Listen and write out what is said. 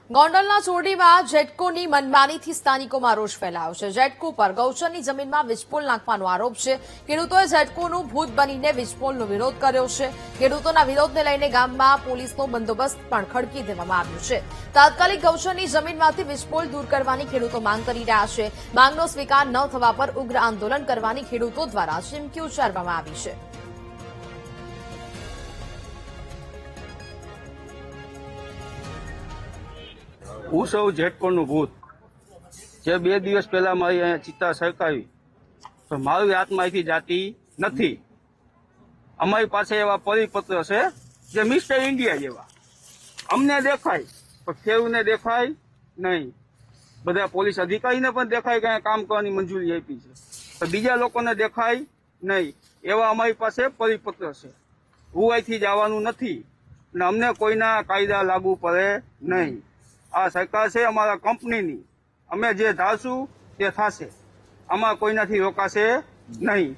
ગોંડલના ચોરડીમાં જેટકોની મનમાનીથી સ્થાનિકોમાં રોષ ફેલાયો છે। જેટકો પર ગૌચરની જમીનમાં વીજપોલ નાખવાનો આરોપ છે। ખેડૂતોએ જેટકોનું ભૂત બનીને વીજપોલનો વિરોધ કર્યો છે। ખેડૂતોના વિરોધને લઈને ગામમાં પોલીસનો બંદોબસ્ત પણ ખડકી દેવામાં આવ્યો છે। તાત્કાલિક ગૌચરની જમીનમાંથી વીજપોલ દૂર કરવાની ખેડૂતો માંગ કરી રહ્યા છે। માંગનો સ્વીકાર ન થવા પર ઉગ્ર આંદોલન કરવાની ખેડૂતો દ્વારા ચીમકી ઉચ્ચારવામાં આવી છે। હું સૌ જેટકોનું ભૂત જે 2 દિવસ પહેલા મારી અહીંયા ચિત્તા સરકાવી તો મારી આત્મા અહીંથી જાતી નથી। અમારી પાસે એવા પરિપત્ર છે જે મિસ્ટર ઇન્ડિયા જેવા અમને દેખાય પણ ખેડૂતને દેખાય નહીં। બધા પોલીસ અધિકારીને પણ દેખાય કે અહીંયા કામ કરવાની મંજૂરી આપી છે તો બીજા લોકોને દેખાય નહીં। એવા અમારી પાસે પરિપત્ર છે। હું અહીંથી જવાનું નથી અને અમને કોઈના કાયદા લાગુ પડે નહીં। આ સરકાર છે અમારા કંપનીની, અમે જે ધારશું તે થશે, આમાં કોઈનાથી રોકાશે નહીં।